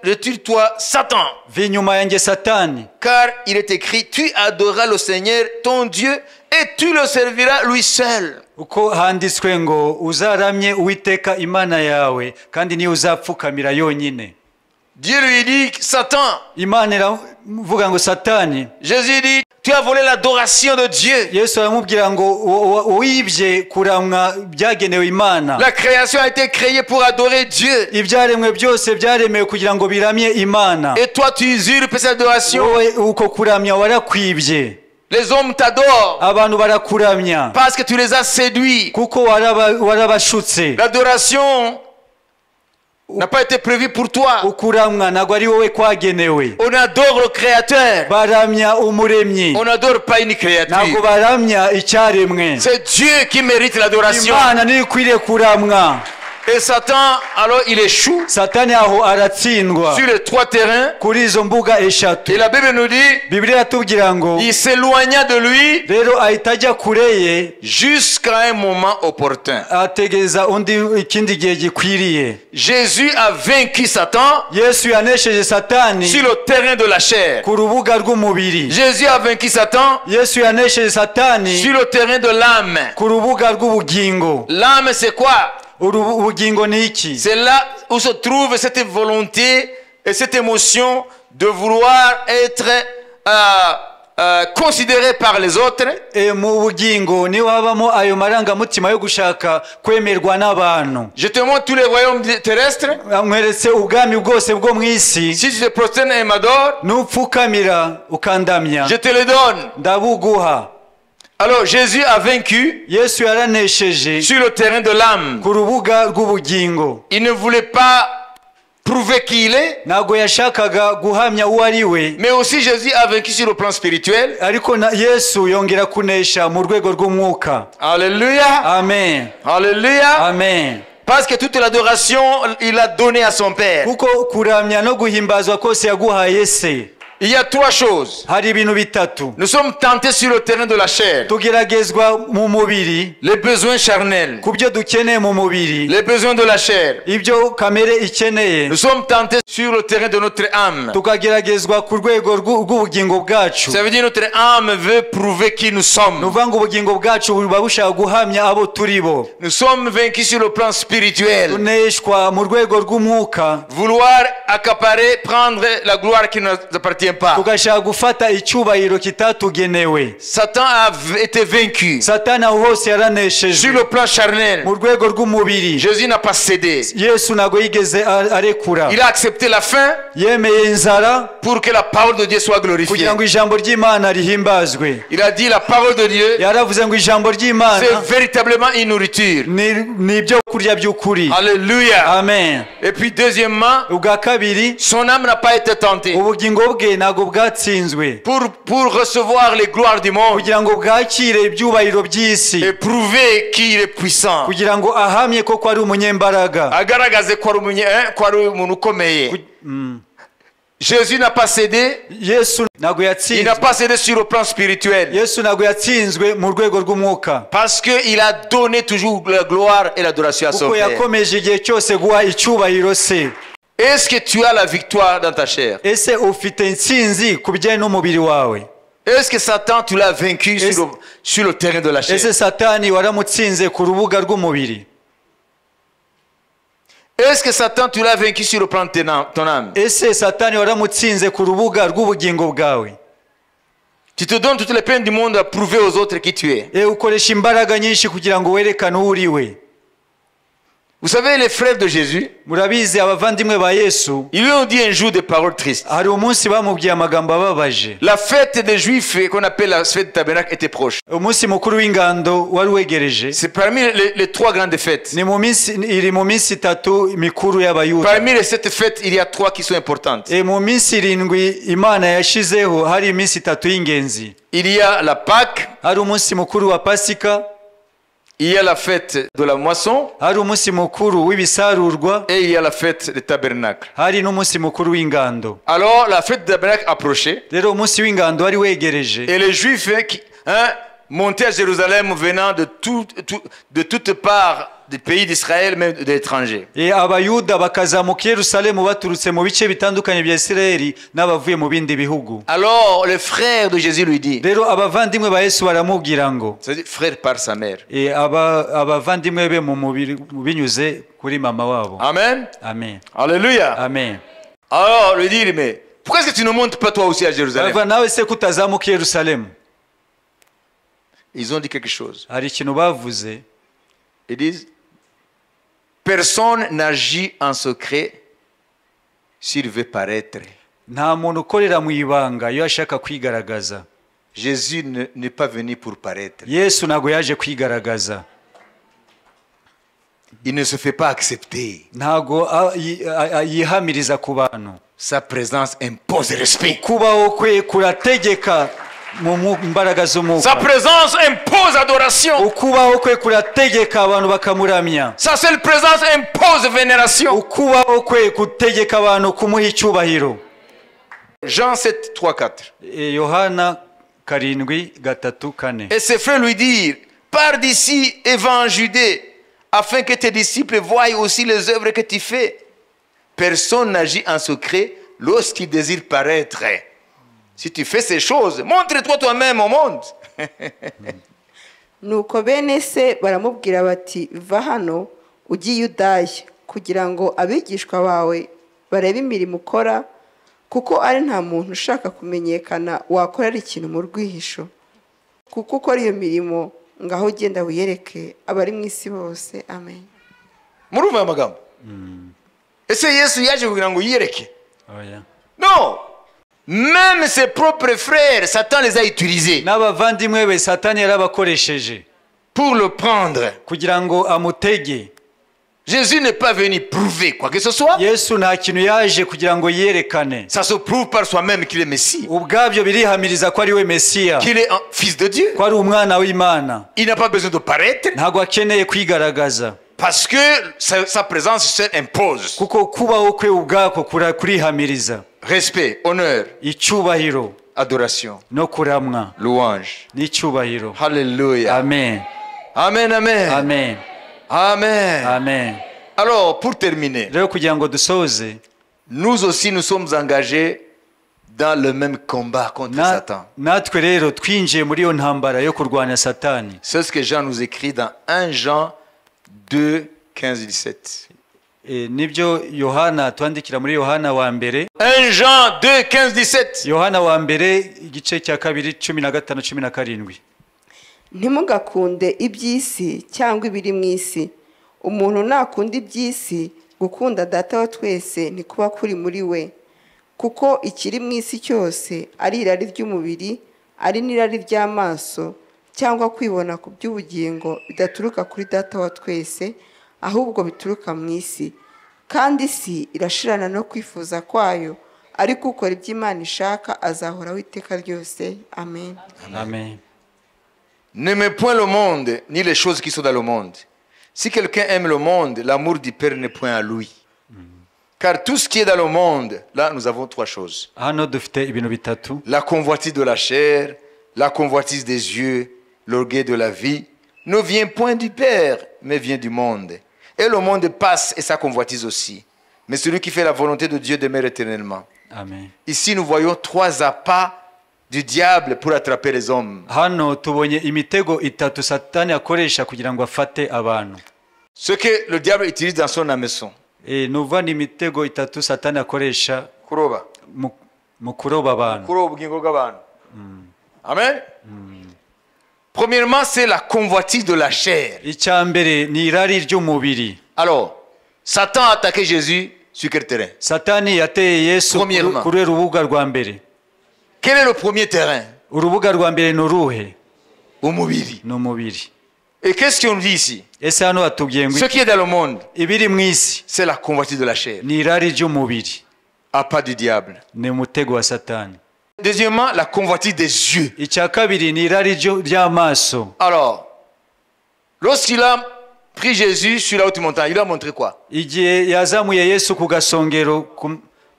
retire-toi, Satan, va inyuma yanjye satani, car il est écrit, tu adoreras le Seigneur, ton Dieu, et tu le serviras lui seul. uko handitswe ngo uzaramye uwiteka imana yawe kandi niyo uzapfukamira yonyine. Dieu lui dit, Satan, imana iravuga ngo satani, Jésus dit, tu as volé l'adoration de Dieu. yesu aramubwira ngo wibye kuramwa byagenewe imana. La création a été créée pour adorer Dieu. ibyaremwe byose byaremewe kugira ngo biramye imana, Et toi, tu usurpes cette adoration. wowe uko kuramya warakwibye. Les hommes t'adorent abantu barakuramya parce que tu les as séduits. kuko warabashutse. L'adoration n'a pas été prévue pour toi. ukuramwa ntabwo ari wowe kwagenewe. On adore le Créateur. baramya umuremyi, On n'adore pas une ntabwo créature. baramya icyaremwe. C'est Dieu qui mérite l'adoration. imana niyo ikwiriye kuramwa. Et Satan, alors il échoue satani aho aratsindwa sur les trois terrains. kuri izo mbuga eshatu. Et la Bible nous dit, bibiliya iratubwira ngo il s'éloigna de lui rero ahita ajya kure ye jusqu'à un moment opportun. ategereza ikindi gihe gikwiriye. Jésus a vaincu Satan yesu yanesheje satani sur le terrain de la chair. ku rubuga rw'umubiri. Jésus a vaincu Satan yesu yanesheje satani sur le terrain de l'âme. ku rubuga rw'ubugingo. L'âme, c'est quoi? ubugingo ni iki? C'est là où se trouve cette volonté et cette émotion de vouloir être considéré par les autres. mu bugingo niho habamo ayo marangamutima yo gushaka kwemerwa n'abantu. Je te montre tous les royaumes terrestres. mweretse ubwami bwose bwo mu isi. Si tu te prosternes et m'adores, nupfukamira ukandamya je te le donne. ndabuguha. Alors Jésus a vaincu yesu yaranesheje sur le terrain de l'âme. ku rubuga rw'ubugingo. Il ne voulait pas prouver qui il est, ntabwo yashakaga guhamya uwo ari we, mais aussi Jésus a vaincu sur le plan spirituel. ariko yesu yongera kunesha mu rwego rw'umwuka. Alléluia. amen Alléluia. amen. Parce que toute l'adoration, il a donné à son Père. kuko kuramya no guhimbazwa kose yaguhaye se. Il y a trois choses. hari ibintu bitatu. Nous sommes tentés sur le terrain de la chair. tugeragezwa mu mubiri Les besoins charnels. ku byo dukeneye mu mubiri, Les besoins de la chair. ibyo kamere ikeneye. Nous sommes tentés sur le terrain de notre âme. tukageragezwa ku rwego rw'ubugingo bwacu. Ça veut dire notre âme veut prouver qui nous ni sommes. ukuvuga ngo ubugingo bwacu buba bushaka guhamya abo turi bo. Nous sommes vaincus sur le plan spirituel. tuneshwa mu rwego rw'umwuka, Vouloir accaparer, prendre la gloire qui ne nous appartient pas. tugashaka gufata icyubahiro kitatugenewe. Satan a été vaincu satani aho hose sur yaranesheje le plan charnel. mu rwego rw'umubiri. Jésus n'a pas cédé. yesu ntabwo yigeze arekura. Il a accepté la faim yemeye inzara pour que la parole de Dieu soit glorifiée. kugira ngo ijambo ry'imana rihimbazwe. Il a dit la parole de Dieu, yaravuze ngo ijambo ry'imana c'est véritablement une nourriture. ni ibyo kurya by'ukuri. Alléluia. amen. Et puis deuxièmement, ubwa kabiri, son âme n'a pas été tentée ubugingo bwe ntabwo bwatsinzwe pour recevoir les gloires du monde kugira ngo bwakire ibyubahiro by'isi, et prouver qu'il est puissant. kugira ngo ahamye ko ari umunyembaraga. Agaragaze ko ari umuntu ukomeye. Jésus n'a pas cédé. yesu ntabwo Il n'a yatsinzwe. pas cédé sur le plan spirituel. yesu ntabwo yatsinzwe mu rwego rw'umwuka, Parce qu'il a donné toujours la gloire et l'adoration à son kuko Père. yakomeje igihe cyose guha icyubahiro se. Est-ce que tu as la victoire dans ta chair? ese ufite intsinzi ku bijyanye n'umubiri wawe? Est-ce que Satan, tu l'as vaincu sur le terrain de la chair? ese satani waramutsinze ku rubuga rw'umubiri? Est-ce que Satan, tu l'as vaincu sur le plan de ton âme? ese satani waramutsinze ku rubuga rw'ubugingo bwawe? Tu te donnes toutes les peines du monde à prouver aux autres qui tu es. ukoresha imbaraga nyinshi kugira ngo werekane uwo uri we. Vous savez, les frères de Jésus, murabizi abavandimwe ba yesu, ils lui ont dit un jour des paroles tristes. hari umunsi bamubwiye amagambo ababaje. La fête des Juifs, qu'on appelle la fête du tabernacle, était proche. umunsi mukuru w'ingando wari wegereje. C'est parmi les trois grandes fêtes. iri mu minsi itatu mikuru y'abayuda. Parmi les sept fêtes, il y a trois qui sont importantes. mu minsi irindwi imana yashizeho hari iminsi itatu y'ingenzi. Il y a la Pâque, hari umunsi mukuru wa pasika, Il y a la fête de la moisson hari umunsi mukuru w'ibisarurwa, et il y a la fête des tabernacles. hari n'umunsi mukuru w'ingando. Alors la fête des tabernacles approchait Rero umunsi w'ingando wari wegereje, et les Juifs montaient à Jérusalem venant de toutes parts du pays d'Israël, même de l'étranger. abayuda bakazamuka i Yerusalemu baturutse mu bice bitandukanye bya Isirayeli n'abavuye mu bindi bihugu. Alors le frère de Jésus lui dit, Rero abavandimwe ba Yesu baramubwira ngo, c'est-à-dire frère par sa mère. abavandimwe be mu mubiri binyuze kuri mama wabo. Amen. Amen. Alléluia. Amen. Alors lui dit, mais pourquoi est-ce que tu ne montes pas toi aussi à Jérusalem? Bava nawe se kutazamuka i Yerusalemu. Ils ont dit quelque chose. Hari ikintu bavuze. Ils disent, personne n'agit en secret s'il veut paraître. Nta muntu ukorera mu ibanga iyo ashaka kwigaragaza. Jésus n'est pas venu pour paraître. Yesu ntago yaje kwigaragaza. Il ne se fait pas accepter. Ntago yihamiriza ku bantu. Sa présence impose respect. Kubaho kwe kurategeka mu mbaraga z'umwuka. Sa présence impose adoration. Ukubaho kwe kurategeka abantu bakamuramya. Sa seule présence impose vénération. Ukubaho kwe kutegeka abantu kumuha icyubahiro. Jean 7, 3, 4. Yohana 7:3-4. Et ses frères lui dirent, pars d'ici et va en Judée, afin que tes disciples voient aussi les œuvres que tu fais. Personne n'agit en secret lorsqu'il désire paraître. Si tu fais ces choses, montre-toi toi-même au monde. nuko bene se baramubwira bati va hano ujye i Yudaya kugira ngo abigishwa bawe barebe imirimo ukora, kuko ari nta muntu ushaka kumenyekana wakorera ikintu mu rwihisho. Kuko ukora iyo mirimo ngaho ugenda wiyereke abari mu isi bose. Amen. Murumva amagambo? Ese Yesu yaje kugira ngo yiyereke? Oya. Non. Même ses propres frères, Satan les a utilisés N'abavandimwe be Satani yarabakoresheje pour le prendre. kugira ngo amutege. Jésus n'est pas venu prouver quoi que ce soit. Yesu nta kintu yaje kugira ngo yerekane. Ça se prouve par soi-même qu'il est Messie, Ubwabyo birihamiriza ko ari we Mesiya, qu'il est un fils de Dieu. ko ari umwana w'Imana. Il n'a pas besoin de paraître Ntago akeneye kwigaragaza, parce que sa présence seule impose kuko kubaho kwe ubwako kurihamiriza respect, honneur, icyubahiro adoration, no kuramwa louange. n'icyubahiro. Alléluia. Amen. Amen, amen. Amen. Amen. Amen. Alors, pour terminer, Rero kugira ngo dusoze, nous aussi nous sommes engagés dans le même combat contre Satan. natwe rero twinjiye muri iyo ntambara yo kurwanya Satani. C'est ce que Jean nous écrit dans 1 Jean 2, 15, 17. Nibyo Yohana twandikira muri Yohana wa mbere. 1 Jean 2, 15, 17. Yohana wa mbere igice cya 2:15-17. Ntimugakunde iby'isi cyangwa ibiri mu isi. Umuntu nakunda iby'isi, gukunda Data wa twese ntikuba kuri muri we. Kuko ikiri mu isi cyose ari irari ry'umubiri, ari n'irari ry'amaso, cyangwa kwibona ku by'ubugingo bidaturuka kuri Data wa twese, ahubwo bituruka mu isi. Kandi isi irashirana no kwifuza kwayo, ariko ukora ibyo Imana ishaka azahoraho iteka ryose. Amen. Amen. N'aimez point le monde, ni les choses qui sont dans le monde. Si quelqu'un aime le monde, l'amour du Père n'est point à lui. Car tout ce qui est dans le monde, là nous avons trois choses. Hano dufite ibintu bitatu. La convoitise de la chair, la convoitise des yeux, l'orgueil de la vie, ne vient point du Père, mais vient du monde. Et le monde passe et sa convoitise aussi. Mais celui qui fait la volonté de Dieu demeure éternellement. Amen. Ici nous voyons trois appâts du diable pour attraper les hommes. Hano tubonye imitego itatu Satani akoresha kugira ngo afate abantu. Ce que le diable utilise dans son hameçon. Nuva ni imitego itatu Satani akoresha Kuroba. mu kuroba abantu. Kuroba ubugingo bw'abantu. Amen. Premièrement, c'est la convoitise de la chair. Icya mbere ni irari ry'umubiri. Alors, Satan a attaqué Jésus sur quel terrain? Satani yateye Yesu Premièrement. kuri urubuga rwa mbere. Quel est le premier terrain? Urubuga rwa mbere ni uruhe? Umubiri. Ni umubiri. Et qu'est-ce qu'on dit ici? Ese hano hatubwiye ngo Ce qui est dans le monde, ibiri mu isi c'est la convoitise de la chair. ni irari ry'umubiri, Appât du diable. ni umutego wa Satani. Deuxièmement, la convoitise des yeux. Icya kabiri ni irari ry'amaso. Alors, Lorsqu'il a pris Jésus sur la haute montagne, il lui a montré quoi? igihe yazamuye Yesu ku gasongero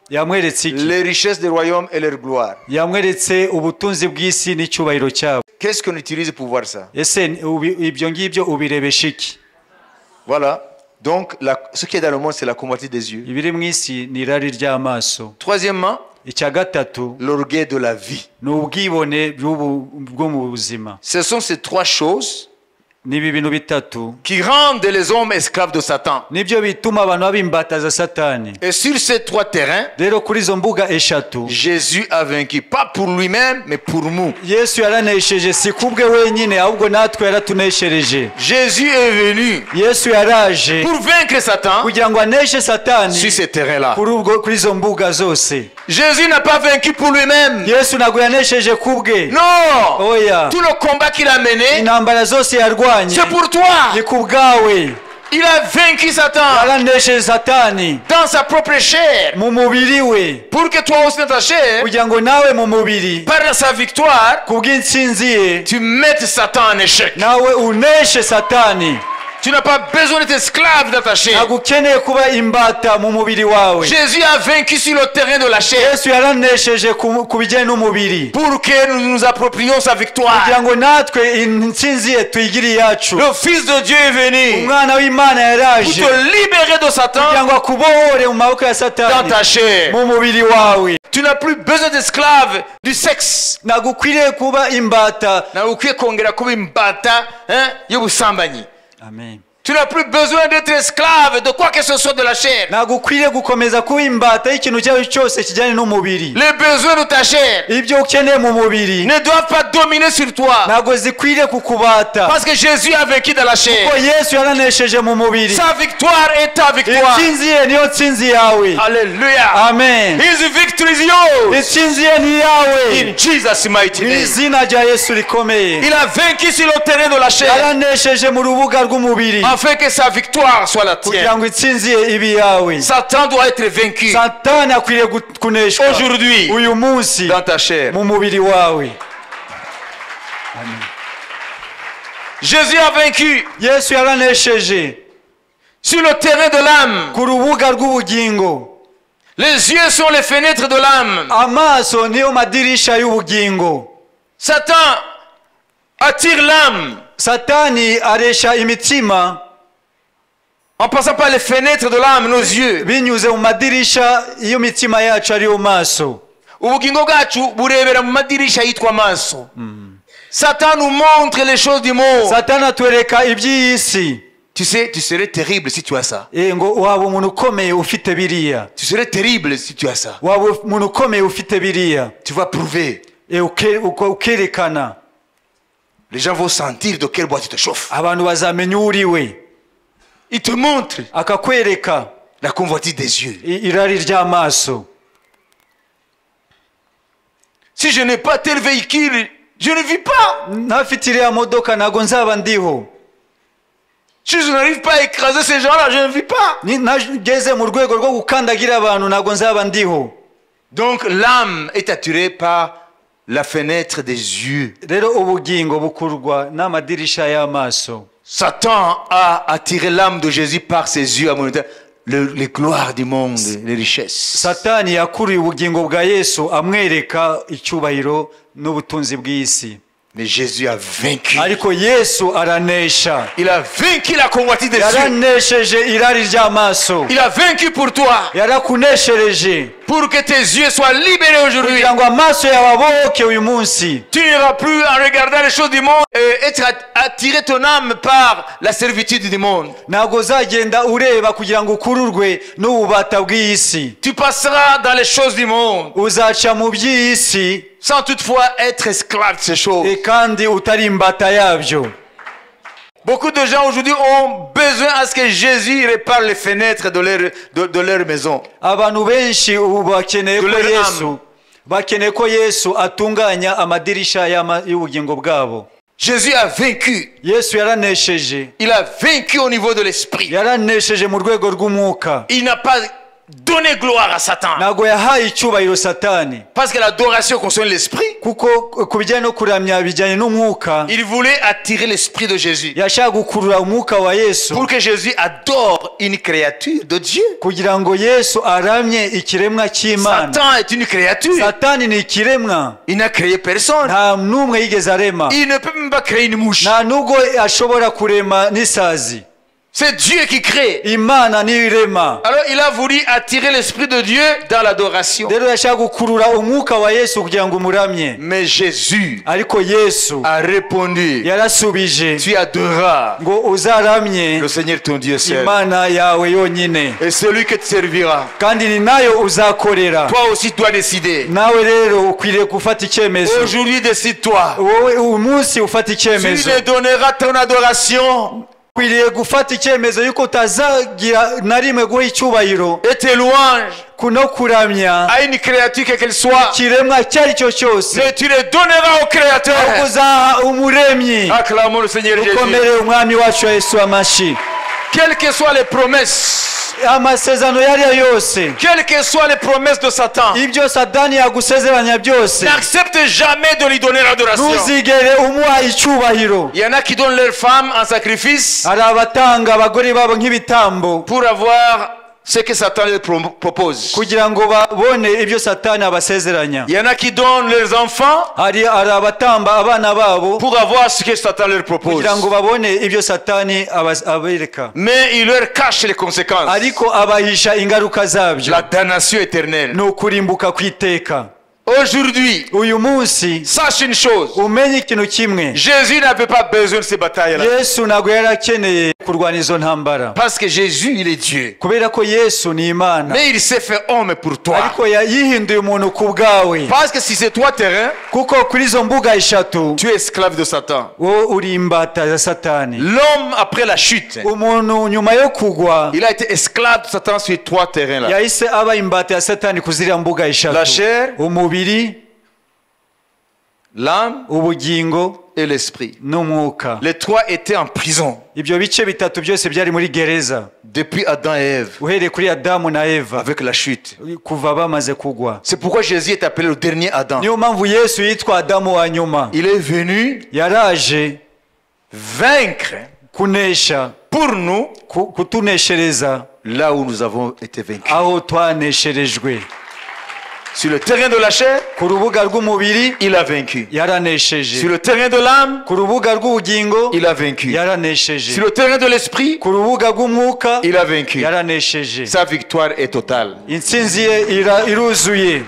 yamweretse iki? Les richesses du royaume et leur gloire. Yamweretse ubutunzi bw'isi n'icyubahiro cyabo. Qu'est-ce qu'on utilise pour voir ça? Ese ibyo ngibyo ubirebesha iki? Voilà. Donc, ce qui est dans le monde, c'est la convoitise des yeux. Ibiri mu isi ni irari ry'amaso. Troisièmement, icya gatatu l'orgueil de la vie. ni ubwibone bwo mu buzima. Ce sont ces trois choses Nibi bintu bitatu qui rendent les hommes esclaves de Satan. nibyo bituma abantu babimbataza Satani. Et sur ces trois terrains, Rero kuri izo mbuga eshatu Jésus a vaincu, pas pour lui-même, mais pour nous. Yesu yaranesheje, si kubwe wenyine ahubwo natwe yaratuneshereje. Jésus est venu Yesu yaraje pour vaincre Satan kugira ngo aneshe Satani sur ces terrains-là. kuri izo mbuga zose. Jésus n'a pas vaincu pour lui-même. Yesu ntabwo yanesheje kubwe. Non! Oya, Tout le combat qu'il a mené, intambara zose yarwanye c'est pour toi. ni ku bwawe. Il a vaincu Satan Yaranesheje Satani dans sa propre chair. mu mubiri we Pour que toi aussi dans ta chair, kugira ngo nawe mu mubiri par sa victoire, kubw'intsinzi ye tu mettes Satan en échec. nawe uneshe Satani. Tu n'as pas besoin d'être esclave dans ta chair. ntabwo ukeneye kuba imbata mu mubiri wawe. Jésus a vaincu sur le terrain de la chair Yesu yaranesheje ku bijyanye n'umubiri pour que nous nous approprions sa victoire. kugira ngo natwe intsinzi ye tuyigire iyacu. Le Fils de Dieu est venu Umwana w'Imana pour yaraje te libérer de kugira Satan ngo akubohore mu maboko ya dans Satani ta chair. mu mubiri wawe. Tu n'as plus besoin d'esclaves du sexe. ntabwo ukwiriye kuba imbata. Nawe ukwiye kongera kuba imbata y'ubusambanyi. Amen. Tu n'as plus besoin d'être esclave de quoi que ce soit de la chair. ntabwo ukwiriye gukomeza kuba imbata y'ikintu icyo ari cyo cyose kijyanye n'umubiri. Les besoins de ta chair ibyo ukeneye mu mubiri ne doivent pas dominer sur toi. ntabwo zikwiriye kukubata Parce que Jésus a vaincu dans la chair. kuko Yesu yaranesheje mu mubiri. Sa victoire est ta victoire. intsinzi ye niyo ntsinzi yawe. Alléluia. Amen. His victory is yours. intsinzi ye ni iyawe In Jesus' mighty mu name. izina rya Yesu rikomeye. Il a vaincu sur le terrain de la chair yaranesheje mu rubuga rw'umubiri afin que sa victoire soit la kugira tienne. ngo intsinzi ye ibe iyawe. Satan doit être vaincu Satani akwiriye kuneshwa aujourd'hui uyu munsi dans ta chair. mu mubiri wawe. Jésus a vaincu Yesu yaranesheje sur le terrain de l'âme. ku rubuga rw'ubugingo. Les yeux sont les fenêtres de l'âme. Amaso niyo madirisha y'ubugingo. Satan attire l'âme Satani aresha imitima en passant par les fenêtres de l'âme, nos yeux. binyuze mu madirisha y'imitima yacu ariyo maso. Ubugingo bwacu burebera mu madirisha yitwa amaso. Satan nous montre les choses du monde. Satani atwereka iby'iyi si. Tu sais, tu serais terrible si tu as ça. ngo waba umuntu ukomeye ufite biriya. Tu serais terrible si tu as ça. waba umuntu ukomeye ufite biriya. Tu vas prouver. ukerekana. Les gens vont sentir de quelle boîte tu te chauffes. abantu bazamenya uwo uriwe. Il te montre akakwereka la convoitise des yeux. irari ry'amaso. Si je n'ai pas tel véhicule, je ne vis pas. ntafite iriya modoka ntabwo nzaba ndiho. Si je n'arrive pas à écraser ces gens-là, je ne vis pas. ntageze mu rwego rwo gukandagira abantu ntabwo nzaba ndiho. Donc l'âme est attirée par la fenêtre des yeux. rero ubugingo bukurwa n'amadirisha y'amaso. Satan a attiré l'âme de Jésus par ses yeux, les gloires du monde, les richesses. Satani yakuruye ubugingo bwa Yesu amwereka icyubahiro n'ubutunzi bw'isi. Mais Jésus a vaincu. ariko Yesu aranesha. Il a vaincu la convoitise des yeux. yaranesheje irari ry'amaso. Il a vaincu pour toi. yarakuneshereje Pour que tes yeux soient libérés aujourd'hui. kugira ngo amaso yawe aboke uyu munsi. Tu n'iras plus en regardant les choses du monde et être attiré ton âme par la servitude du monde. ntabwo uzagenda ureba kugira ngo ukururwe n'ububata bw'iyi si. Tu passeras dans les choses du monde uzaca mu by'iyi si sans toutefois être esclave de ces choses. kandi utari imbata yabyo. Beaucoup de gens aujourd'hui ont besoin à ce que Jésus répare les fenêtres de leur maison. abantu benshi ubu bakeneye ko Dore Yesu bakeneye ko Yesu atunganya amadirisha y'ubugingo bwabo. Jésus a vaincu. Yesu yaranesheje. Il a vaincu au niveau de l'esprit. yaranesheje mu rwego rw'umwuka. Il n'a pas donné gloire à Satan. ntabwo yahaye icyubahiro satani Parce que l'adoration concerne l'esprit. kuko ku bijyanye no kuramya bijyanye n'umwuka Il voulait attirer l'esprit de Jésus. yashaka gukurura umwuka wa yesu Pour que Jésus adore une créature de Dieu. kugira ngo yesu aramye ikiremwa cy'imana. Satan est une créature. satani ni ikiremwa Il n'a créé personne. nta n'umwe yigeze arema, Il ne peut même pas créer une mouche. nta nubwo ashobora kurema n'isazi. C'est Dieu qui crée. imana niyo irema. Alors il a voulu attirer l'esprit de Dieu dans l'adoration. rero yashaka gukurura umwuka wa yesu kugira ngo umuramye, Mais Jésus ariko yesu a répondu, yarasubije tu adoreras ngo uzaramye le Seigneur ton Dieu seul. imana yawe yonyine, Et celui que tu serviras. kandi ni nayo uzakorera. Toi aussi tu dois décider. nawe rero ukwiriye gufata icyemezo. Aujourd'hui décide-toi. wowe uyu munsi ufata Tu icyemezo. ne donneras ton adoration ukwiriye gufata icyemezo yuko utazagira na rimwe guha icyubahiro et tes louanges no kuramya à une créature quelle qu'elle soit. ikiremwa icyo ari cyo cyose, Mais tu les donneras au ahubwo Créateur. uzaha umuremyi. Acclamons le Seigneur Jésus. ukomere umwami wacu yesu amashyi. Quelles que soient les promesses, amasezerano yari yo yose, quelles que soient les promesses de Satan, ibyo satani yagusezeranya byose, n'accepte jamais de lui donner l'adoration. ntuzigere umuha icyubahiro. Il y en a qui donnent leurs femmes en sacrifice hari abatanga abagore babo nk'ibitambo pour avoir ce que Satan leur propose. kugira ngo babone ibyo satani abasezeranya. Il y en a qui donnent leurs enfants hari abatamba abana babo pour avoir ce que Satan leur propose. kugira ngo babone ibyo satani abereka, Mais il leur cache les conséquences. ariko abahisha ingaruka zabyo, La damnation éternelle. ni ukurimbuka kw'iteka. Aujourd'hui, uyu munsi sache une chose. umenye ikintu kimwe, Jésus n'avait pas besoin de ces batailles-là. yesu ntabwo yari akeneye kurwana izo ntambara, Parce que Jésus, il est Dieu. kubera ko yesu ni imana, Mais il s'est fait homme pour toi. ariko yihinduye umuntu ku bwawe. Parce que si c'est toi terrain, kuko kuri izo mbuga eshatu tu es esclave de Satan. wowe uri imbata ya satani. L'homme, après la chute, umuntu nyuma yo kugwa il a été esclave de Satan sur trois terrains-là. yahise aba imbata ya satani ku ziriya mbuga La eshatu: chair, umubiri, l'âme ubugingo et l'esprit. n'umwuka. Les trois étaient en prison ibyo bice bitatu byose byari muri gereza depuis Adam et Ève uhereye kuri adamu na eva avec la chute. kuva bamaze kugwa. C'est pourquoi Jésus est appelé le dernier Adam. niyo mpamvu yesu yitwa adamu wa nyuma. Il est venu yaraje vaincre kunesha, pour nous kutuneshereza là où nous avons été vaincus. aho twanesherejwe. Sur le terrain de la chair, ku rubuga rw'umubiri il a vaincu. yaranesheje, Sur le terrain de l'âme, ku rubuga rw'ubugingo il a vaincu. yaranesheje, Sur le terrain de l'esprit, ku rubuga rw'umwuka il a vaincu. yaranesheje. Sa victoire est totale. intsinzi ye iruzuye.